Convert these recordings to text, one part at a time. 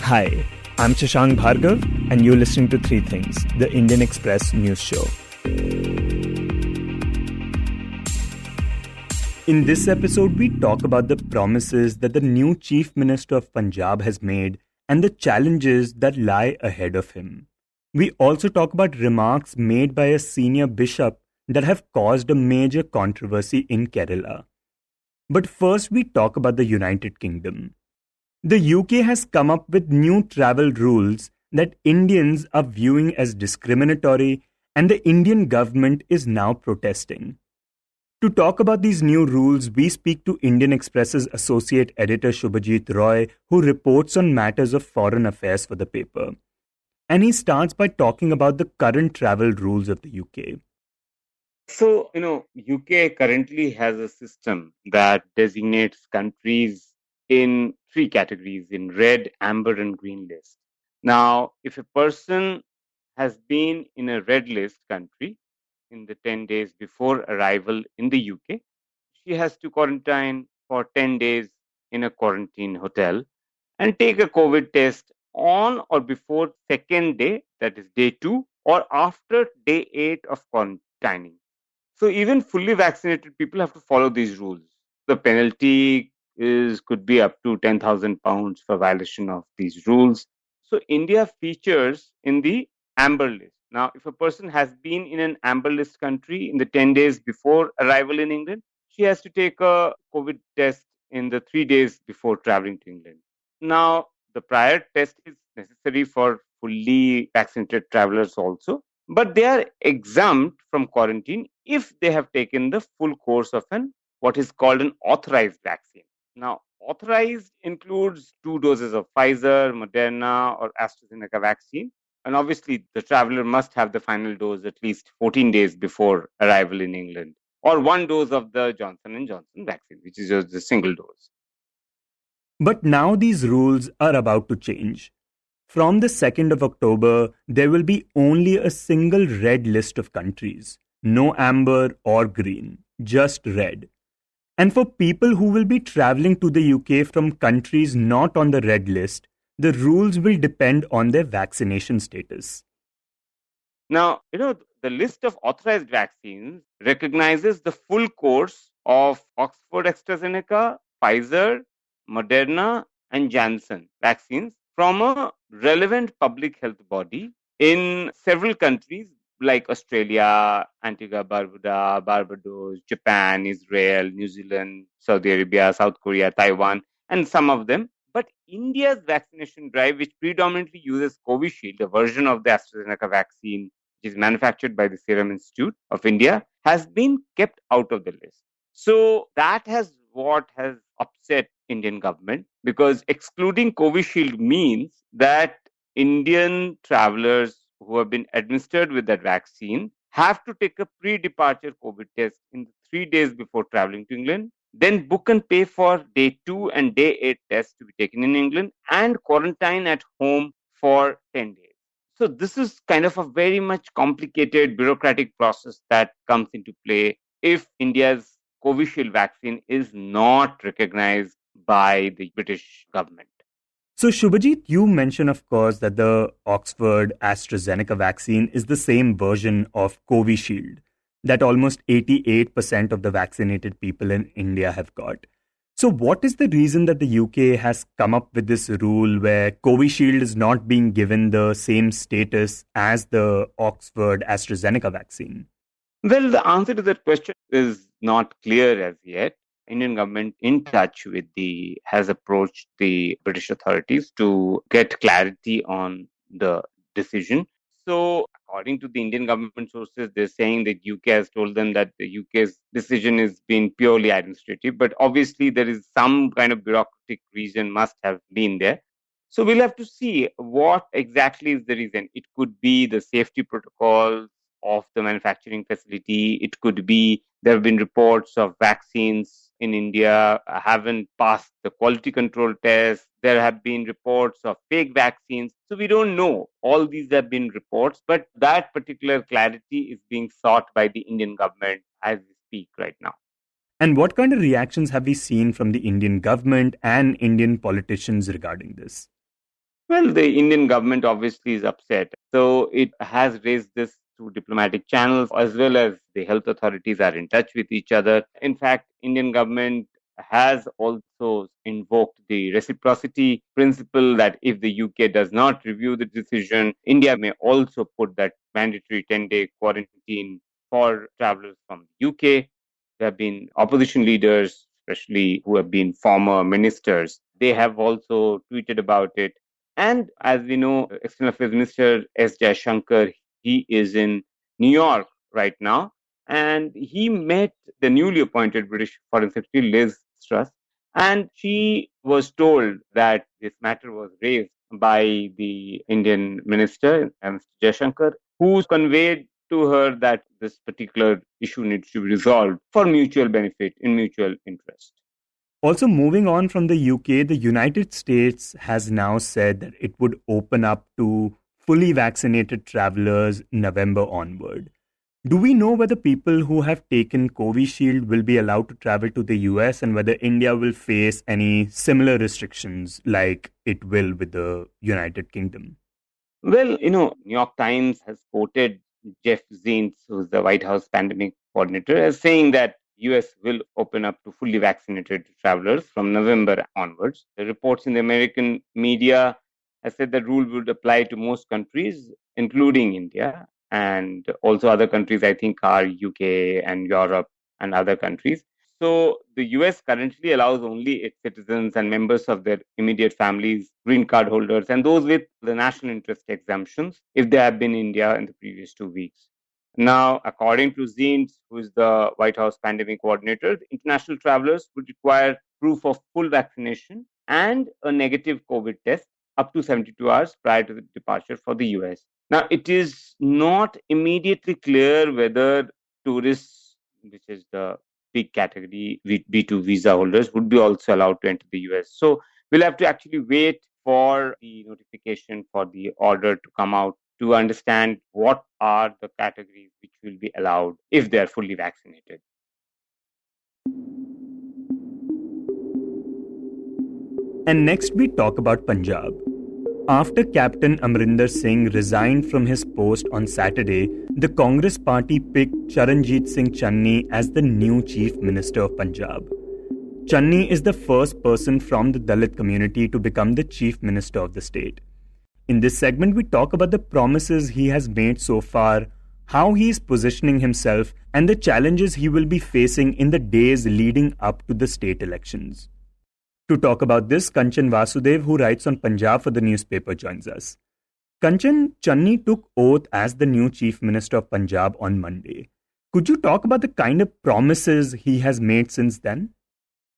Hi, I'm Shashank Bhargav, and you're listening to Three Things, the Indian Express news show. In this episode, we talk about the promises that the new Chief Minister of Punjab has made and the challenges that lie ahead of him. We also talk about remarks made by a senior bishop that have caused a major controversy in Kerala. But first, we talk about the United Kingdom. The UK has come up with new travel rules that Indians are viewing as discriminatory, and the Indian government is now protesting. To talk about these new rules, we speak to Indian Express's associate editor Shubhajit Roy, who reports on matters of foreign affairs for the paper. And he starts by talking about the current travel rules of the UK. So, UK currently has a system that designates countries in three categories in red, amber, and green list. Now, if a person has been in a red list country in the 10 days before arrival in the UK, she has to quarantine for 10 days in a quarantine hotel and take a COVID test on or before second day, that is day 2, or after day 8 of quarantining. So even fully vaccinated people have to follow these rules. The penalty is could be up to £10,000 for violation of these rules. So India features in the amber list. Now, if a person has been in an amber list country in the 10 days before arrival in England, she has to take a COVID test in the 3 days before traveling to England. Now, the prior test is necessary for fully vaccinated travelers also, but they are exempt from quarantine if they have taken the full course of an what is called an authorized vaccine. Now, authorized includes 2 doses of Pfizer, Moderna, or AstraZeneca vaccine. And obviously, the traveler must have the final dose at least 14 days before arrival in England, or 1 dose of the Johnson and Johnson vaccine, which is just a single dose. But now these rules are about to change. From the 2nd of October, there will be only a single red list of countries. No amber or green, just red. And for people who will be traveling to the UK from countries not on the red list, the rules will depend on their vaccination status. Now, the list of authorized vaccines recognizes the full course of Oxford AstraZeneca, Pfizer, Moderna, and Janssen vaccines from a relevant public health body in several countries like Australia, Antigua, Barbuda, Barbados, Japan, Israel, New Zealand, Saudi Arabia, South Korea, Taiwan, and some of them. But India's vaccination drive, which predominantly uses Covishield, a version of the AstraZeneca vaccine, which is manufactured by the Serum Institute of India, has been kept out of the list. So that has what has upset Indian government, because excluding Covishield means that Indian travelers who have been administered with that vaccine have to take a pre-departure COVID test in the 3 days before traveling to England, then book and pay for day 2 and day 8 tests to be taken in England, and quarantine at home for 10 days. So this is kind of a very much complicated bureaucratic process that comes into play if India's Covishield vaccine is not recognized by the British government. So, Shubhajit, you mentioned, of course, that the Oxford AstraZeneca vaccine is the same version of Covishield that almost 88% of the vaccinated people in India have got. So, what is the reason that the UK has come up with this rule where Covishield is not being given the same status as the Oxford AstraZeneca vaccine? Well, the answer to that question is not clear as yet. Indian government in touch with the has approached the British authorities to get clarity on the decision. So according to the Indian government sources, they're saying that UK has told them that the UK's decision is being purely administrative, but obviously there is some kind of bureaucratic reason must have been there. So we'll have to see what exactly is the reason. It could be the safety protocols of the manufacturing facility. It could be there have been reports of vaccines in India haven't passed the quality control test. There have been reports of fake vaccines. So we don't know. All these have been reports, but that particular clarity is being sought by the Indian government as we speak right now. And what kind of reactions have we seen from the Indian government and Indian politicians regarding this? Well, the Indian government obviously is upset. So it has raised this through diplomatic channels, as well as the health authorities are in touch with each other. In fact, Indian government has also invoked the reciprocity principle that if the UK does not review the decision, India may also put that mandatory 10-day quarantine for travelers from the UK. There have been opposition leaders, especially who have been former ministers. They have also tweeted about it. And as we know, External Affairs Minister S. Jaishankar, he is in New York right now, and he met the newly appointed British Foreign Secretary Liz Truss, and she was told that this matter was raised by the Indian minister, Mr. Jaishankar, who conveyed to her that this particular issue needs to be resolved for mutual benefit, in mutual interest. Also, moving on from the UK, the United States has now said that it would open up to fully vaccinated travelers November onward. Do we know whether people who have taken Covishield will be allowed to travel to the US and whether India will face any similar restrictions like it will with the United Kingdom? Well, New York Times has quoted Jeff Zients, who's the White House pandemic coordinator, as saying that US will open up to fully vaccinated travelers from November onwards. The reports in the American media have said that rule would apply to most countries, including India, and also other countries, I think, are UK and Europe and other countries. So the US currently allows only its citizens and members of their immediate families, green card holders, and those with the national interest exemptions if they have been in India in the previous 2 weeks. Now, according to Zients, who is the White House pandemic coordinator, the international travelers would require proof of full vaccination and a negative COVID test up to 72 hours prior to the departure for the US. Now, it is not immediately clear whether tourists, which is the big category, B2 visa holders, would be also allowed to enter the US. So we'll have to actually wait for the notification for the order to come out to understand what are the categories which will be allowed if they are fully vaccinated. And next we talk about Punjab. After Captain Amrinder Singh resigned from his post on Saturday, the Congress party picked Charanjit Singh Channi as the new Chief Minister of Punjab. Channi is the first person from the Dalit community to become the Chief Minister of the state. In this segment, we talk about the promises he has made so far, how he is positioning himself, and the challenges he will be facing in the days leading up to the state elections. To talk about this, Kanchan Vasudev, who writes on Punjab for the newspaper, joins us. Kanchan, Channi took oath as the new Chief Minister of Punjab on Monday. Could you talk about the kind of promises he has made since then?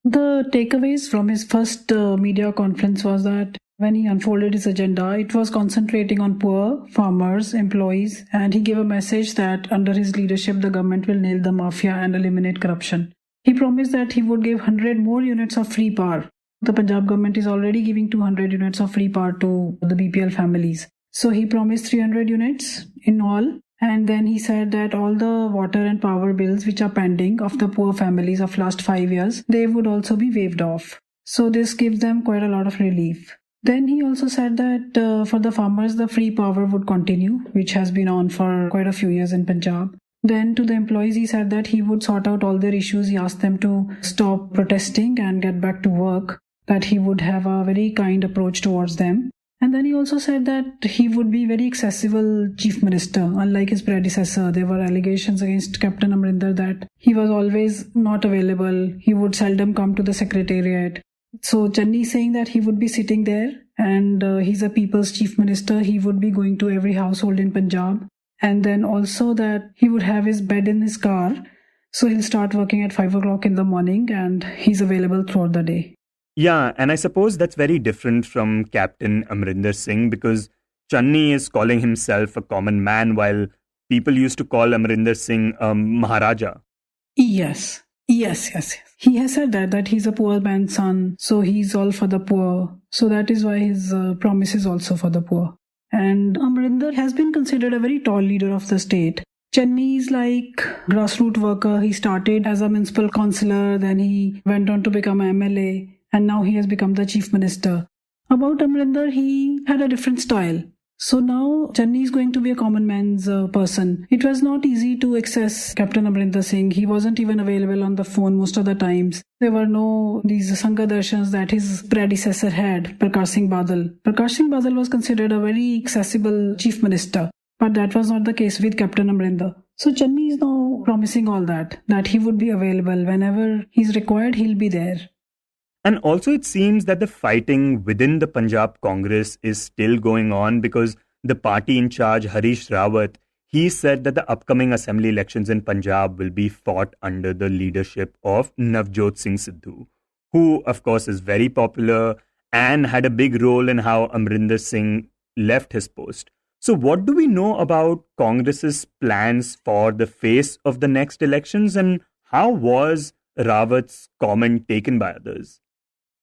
The takeaways from his first media conference was that when he unfolded his agenda, it was concentrating on poor, farmers, employees, and he gave a message that under his leadership, the government will nail the mafia and eliminate corruption. He promised that he would give 100 more units of free power. The Punjab government is already giving 200 units of free power to the BPL families. So he promised 300 units in all. And then he said that all the water and power bills which are pending of the poor families of last 5 years, they would also be waived off. So this gives them quite a lot of relief. Then he also said that for the farmers, the free power would continue, which has been on for quite a few years in Punjab. Then to the employees, he said that he would sort out all their issues. He asked them to stop protesting and get back to work, that he would have a very kind approach towards them. And then he also said that he would be very accessible chief minister. Unlike his predecessor, there were allegations against Captain Amrinder that he was always not available. He would seldom come to the secretariat. So Channi is saying that he would be sitting there and he's a people's chief minister. He would be going to every household in Punjab. And then also that he would have his bed in his car. So he'll start working at 5 o'clock in the morning and he's available throughout the day. Yeah, and I suppose that's very different from Captain Amrinder Singh because Channi is calling himself a common man while people used to call Amrinder Singh Maharaja. Yes. He has said that he's a poor man's son, so he's all for the poor. So that is why his promise is also for the poor. And Amrinder has been considered a very tall leader of the state. Chenni is like grassroots worker. He started as a municipal councillor, then he went on to become an MLA, and now he has become the chief minister. About Amrinder, he had a different style. So now Chenni is going to be a common man's person. It was not easy to access Captain Amrinder Singh. He wasn't even available on the phone most of the times. There were no these Sangha darshans that his predecessor had, Prakash Singh Badal. Prakash Singh Badal was considered a very accessible chief minister. But that was not the case with Captain Amrinder. So Chenni is now promising all that he would be available whenever he's required, he'll be there. And also it seems that the fighting within the Punjab Congress is still going on because the party in charge, Harish Rawat, he said that the upcoming assembly elections in Punjab will be fought under the leadership of Navjot Singh Sidhu, who of course is very popular and had a big role in how Amrinder Singh left his post. So what do we know about Congress's plans for the face of the next elections, and how was Rawat's comment taken by others?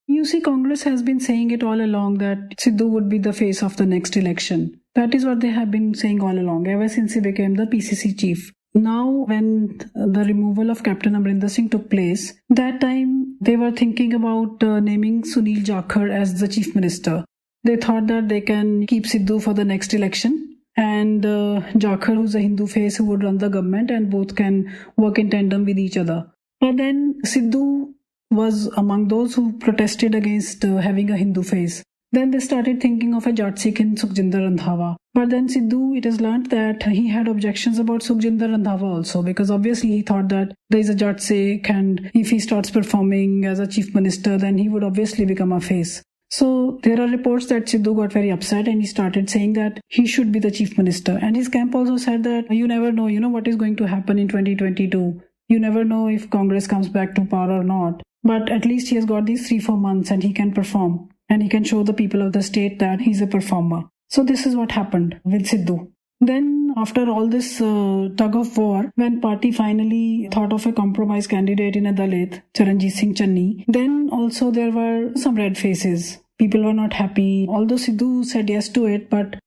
You see, Congress has been saying it all along that Sidhu would be the face of the next election. That is what they have been saying all along, ever since he became the PCC chief. Now, when the removal of Captain Amrinder Singh took place, that time they were thinking about naming Sunil Jakhar as the chief minister. They thought that they can keep Sidhu for the next election, and Jakhar, who's a Hindu face, who would run the government, and both can work in tandem with each other. But then Sidhu was among those who protested against having a Hindu face. Then they started thinking of a Jat Sikh in Sukhjinder Randhawa. But then Sidhu, it is learnt that he had objections about Sukhjinder Randhawa also, because obviously he thought that there is a Jat Sikh, and if he starts performing as a chief minister, then he would obviously become a face. So there are reports that Sidhu got very upset and he started saying that he should be the chief minister. And his camp also said that you never know, what is going to happen in 2022. You never know if Congress comes back to power or not. But at least he has got these 3-4 months and he can perform. And he can show the people of the state that he's a performer. So this is what happened with Sidhu. Then after all this tug of war, when party finally thought of a compromise candidate in a Dalit, Charanjit Singh Channi, then also there were some red faces. People were not happy. Although Sidhu said yes to it, but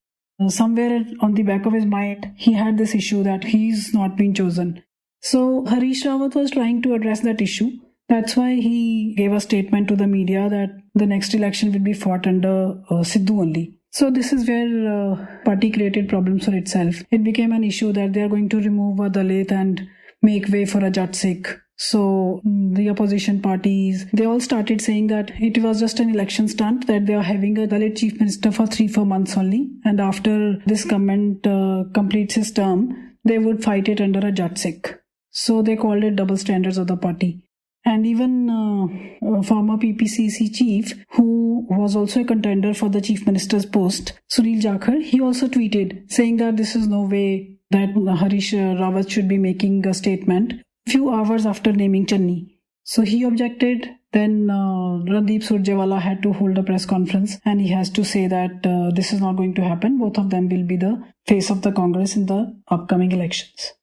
somewhere on the back of his mind, he had this issue that he's not been chosen. So Harish Rawat was trying to address that issue. That's why he gave a statement to the media that the next election will be fought under Sidhu only. So this is where party created problems for itself. It became an issue that they are going to remove a Dalit and make way for a Jat Sikh. So the opposition parties, they all started saying that it was just an election stunt, that they are having a Dalit chief minister for 3-4 months only. And after this government completes his term, they would fight it under a Jat Sikh. So they called it double standards of the party. And even former PPCC chief, who was also a contender for the chief minister's post, Sunil Jakhar, he also tweeted saying that this is no way that Harish Rawat should be making a statement few hours after naming Channi. So he objected. Then Randeep Surjewala had to hold a press conference and he has to say that this is not going to happen. Both of them will be the face of the Congress in the upcoming elections.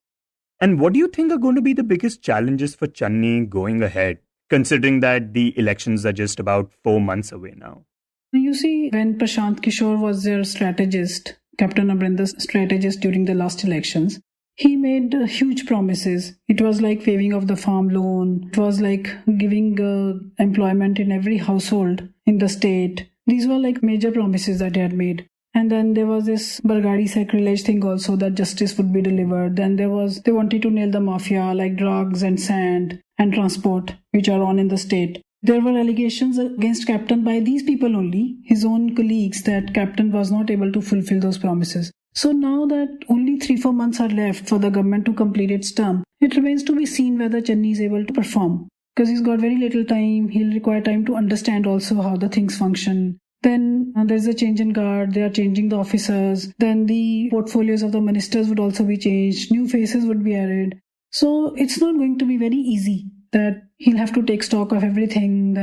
And what do you think are going to be the biggest challenges for Channi going ahead, considering that the elections are just about 4 months away now? You see, when Prashant Kishore was their strategist, Captain Amrinder's strategist during the last elections, he made huge promises. It was like waiving of the farm loan. It was like giving employment in every household in the state. These were like major promises that he had made. And then there was this Bargadi sacrilege thing also, that justice would be delivered. Then they wanted to nail the mafia, like drugs and sand and transport, which are on in the state. There were allegations against Captain by these people only, his own colleagues, that Captain was not able to fulfill those promises. So now that only 3-4 months are left for the government to complete its term, it remains to be seen whether Channi is able to perform. Because he's got very little time, he'll require time to understand also how the things function. Then there's a change in guard, they are changing the officers. Then the portfolios of the ministers would also be changed, new faces would be added. So it's not going to be very easy that he'll have to take stock of everything,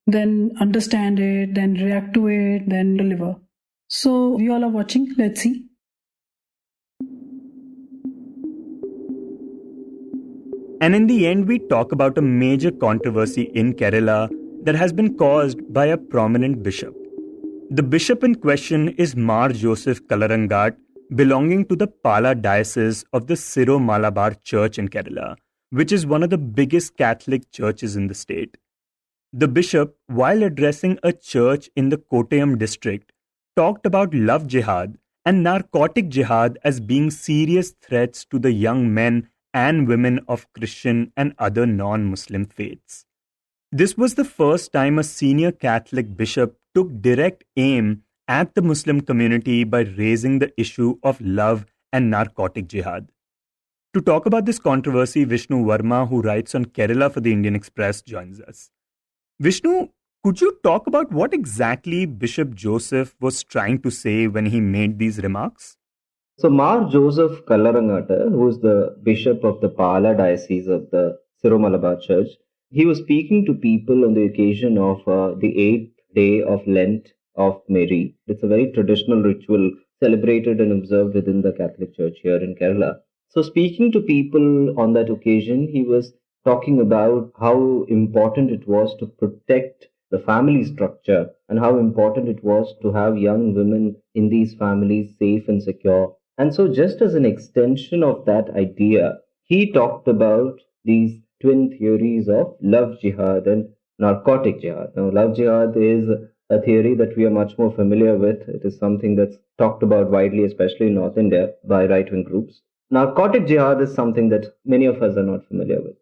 then understand it, then react to it, then deliver. So we all are watching, let's see. And in the end, we talk about a major controversy in Kerala that has been caused by a prominent bishop. The bishop in question is Mar Joseph Kalarangat, belonging to the Pala Diocese of the Syro-Malabar Church in Kerala, which is one of the biggest Catholic churches in the state. The bishop, while addressing a church in the Kottayam district, talked about love jihad and narcotic jihad as being serious threats to the young men and women of Christian and other non-Muslim faiths. This was the first time a senior Catholic bishop took direct aim at the Muslim community by raising the issue of love and narcotic jihad. To talk about this controversy, Vishnu Verma, who writes on Kerala for the Indian Express, joins us. Vishnu, could you talk about what exactly Bishop Joseph was trying to say when he made these remarks? So, Mar Joseph Kallarangata, who is the bishop of the Pala Diocese of the Syro-Malabar Church, he was speaking to people on the occasion of the 8th day of Lent of Mary. It's a very traditional ritual celebrated and observed within the Catholic Church here in Kerala. So, speaking to people on that occasion, he was talking about how important it was to protect the family structure and how important it was to have young women in these families safe and secure. And so, just as an extension of that idea, he talked about these twin theories of love jihad and narcotic jihad. Now, love jihad is a theory that we are much more familiar with. It is something that's talked about widely, especially in North India, by right-wing groups. Narcotic jihad is something that many of us are not familiar with.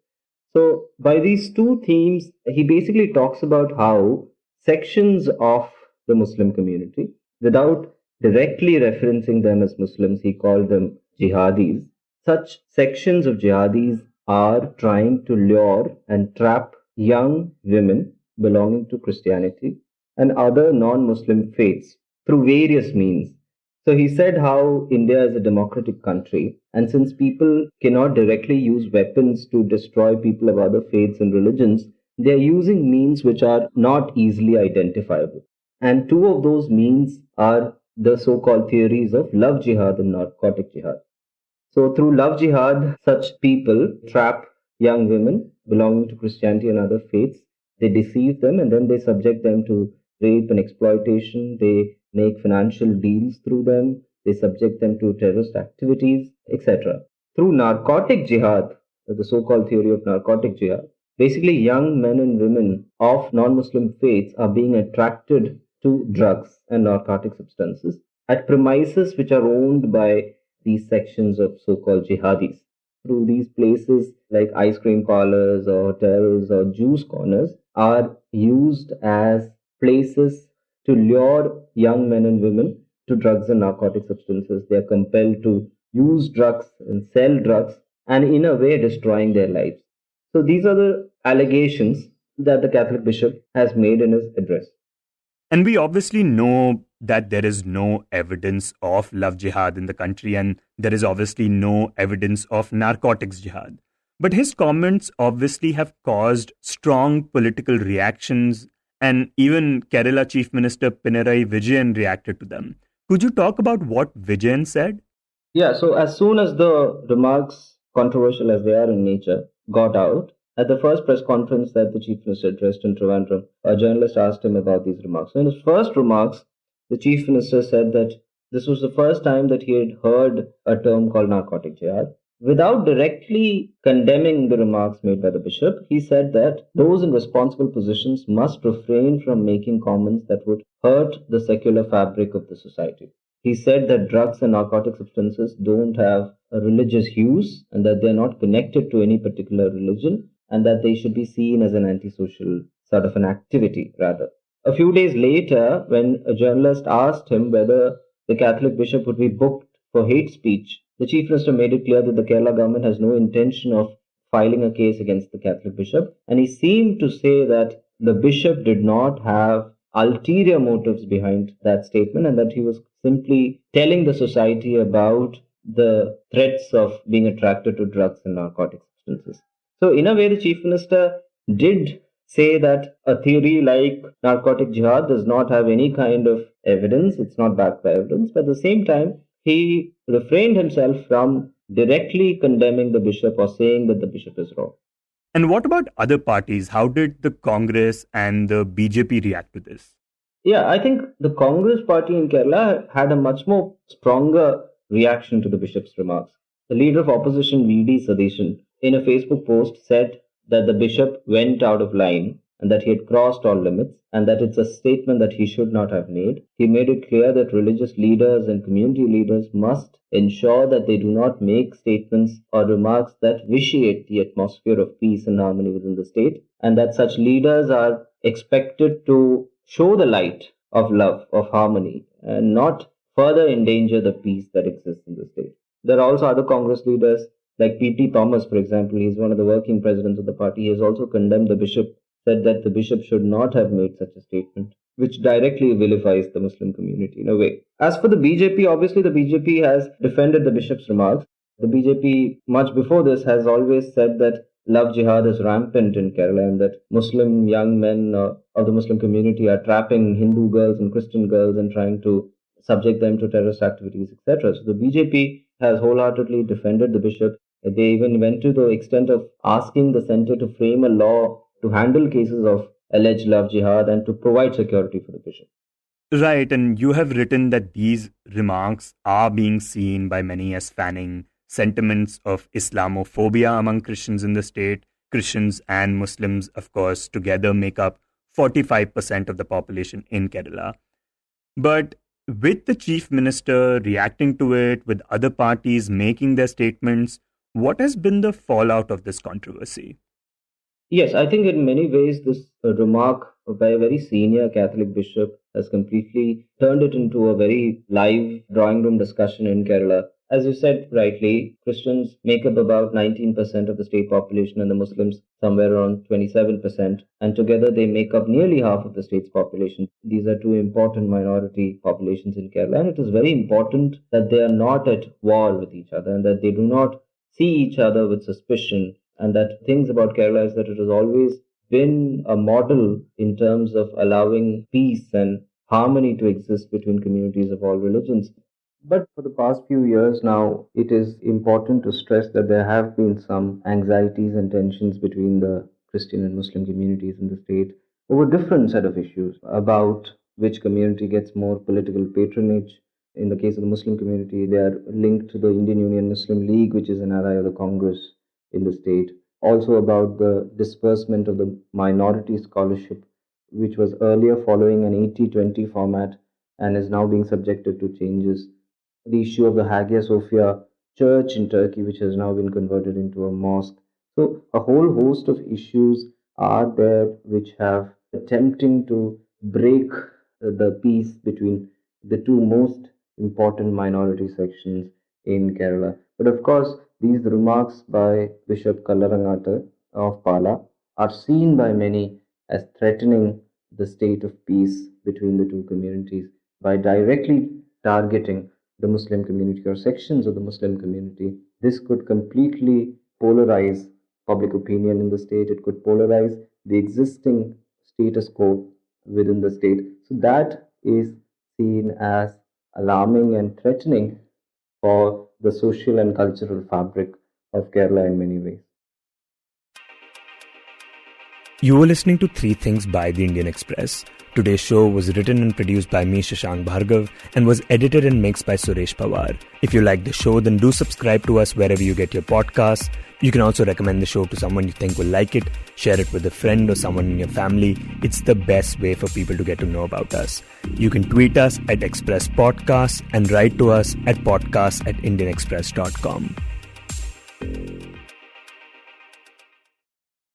So, by these two themes, he basically talks about how sections of the Muslim community, without directly referencing them as Muslims, he called them jihadis. Such sections of jihadis are trying to lure and trap young women belonging to Christianity and other non-Muslim faiths through various means. So he said how India is a democratic country, and since people cannot directly use weapons to destroy people of other faiths and religions, they are using means which are not easily identifiable. And two of those means are the so-called theories of love jihad and narcotic jihad. So through love jihad, such people trap young women belonging to Christianity and other faiths. They deceive them and then they subject them to rape and exploitation. They make financial deals through them. They subject them to terrorist activities, etc. Through narcotic jihad, the so-called theory of narcotic jihad, basically young men and women of non-Muslim faiths are being attracted to drugs and narcotic substances at premises which are owned by these sections of so-called jihadis. Through these places like ice cream parlors or hotels or juice corners are used as places to lure young men and women to drugs and narcotic substances. They are compelled to use drugs and sell drugs and in a way destroying their lives. So these are the allegations that the Catholic bishop has made in his address. And we obviously know that there is no evidence of love jihad in the country, and there is obviously no evidence of narcotics jihad. But his comments obviously have caused strong political reactions, and even Kerala Chief Minister Pinarayi Vijayan reacted to them. Could you talk about what Vijayan said? Yeah, so as soon as the remarks, controversial as they are in nature, got out, at the first press conference that the Chief Minister addressed in Trivandrum, a journalist asked him about these remarks. So in his first remarks, the Chief Minister said that this was the first time that he had heard a term called narcotic jihad. Without directly condemning the remarks made by the bishop, he said that those in responsible positions must refrain from making comments that would hurt the secular fabric of the society. He said that drugs and narcotic substances don't have a religious hues and that they're not connected to any particular religion and that they should be seen as an antisocial sort of an activity rather. A few days later, when a journalist asked him whether the Catholic bishop would be booked for hate speech, the Chief Minister made it clear that the Kerala government has no intention of filing a case against the Catholic bishop. And he seemed to say that the bishop did not have ulterior motives behind that statement and that he was simply telling the society about the threats of being attracted to drugs and narcotic substances. So in a way, the Chief Minister did say that a theory like narcotic jihad does not have any kind of evidence, it's not backed by evidence, but at the same time, he refrained himself from directly condemning the bishop or saying that the bishop is wrong. And what about other parties? How did the Congress and the BJP react to this? Yeah, I think the Congress party in Kerala had a much more stronger reaction to the bishop's remarks. The leader of opposition, V.D. Sadishan, in a Facebook post said that the bishop went out of line and that he had crossed all limits and that it's a statement that he should not have made. He made it clear that religious leaders and community leaders must ensure that they do not make statements or remarks that vitiate the atmosphere of peace and harmony within the state, and that such leaders are expected to show the light of love, of harmony, and not further endanger the peace that exists in the state. There are also other Congress leaders like P.T. Thomas, for example. He's one of the working presidents of the party. He has also condemned the bishop, said that the bishop should not have made such a statement, which directly vilifies the Muslim community in a way. As for the BJP, obviously the BJP has defended the bishop's remarks. The BJP, much before this, has always said that love jihad is rampant in Kerala and that Muslim young men of the Muslim community are trapping Hindu girls and Christian girls and trying to subject them to terrorist activities, etc. So the BJP has wholeheartedly defended the bishop. They even went to the extent of asking the center to frame a law to handle cases of alleged love jihad and to provide security for the bishop. Right, and you have written that these remarks are being seen by many as fanning sentiments of Islamophobia among Christians in the state. Christians and Muslims, of course, together make up 45% of the population in Kerala. But with the chief minister reacting to it, with other parties making their statements, what has been the fallout of this controversy? Yes, I think in many ways this remark by a very senior Catholic bishop has completely turned it into a very live drawing room discussion in Kerala. As you said rightly, Christians make up about 19% of the state population and the Muslims somewhere around 27%. And together they make up nearly half of the state's population. These are two important minority populations in Kerala. And it is very important that they are not at war with each other and that they do not see each other with suspicion. And that things about Kerala is that it has always been a model in terms of allowing peace and harmony to exist between communities of all religions. But for the past few years now, it is important to stress that there have been some anxieties and tensions between the Christian and Muslim communities in the state over different set of issues about which community gets more political patronage. In the case of the Muslim community, they are linked to the Indian Union Muslim League, which is an ally of the Congress in the state. Also about the disbursement of the minority scholarship, which was earlier following an 80-20 format and is now being subjected to changes. The issue of the Hagia Sophia church in Turkey, which has now been converted into a mosque. So a whole host of issues are there which have attempting to break the peace between the two most important minority sections in Kerala. But of course, these remarks by Bishop Kalarangata of Pala are seen by many as threatening the state of peace between the two communities by directly targeting the Muslim community or sections of the Muslim community. This could completely polarize public opinion in the state. It could polarize the existing status quo within the state. So that is seen as alarming and threatening for the social and cultural fabric of Kerala in many ways. You were listening to Three Things by The Indian Express. Today's show was written and produced by me, Shashank Bhargav, and was edited and mixed by Suresh Pawar. If you like the show, then do subscribe to us wherever you get your podcasts. You can also recommend the show to someone you think will like it, share it with a friend or someone in your family. It's the best way for people to get to know about us. You can tweet us at Express Podcasts and write to us at podcasts@indianexpress.com.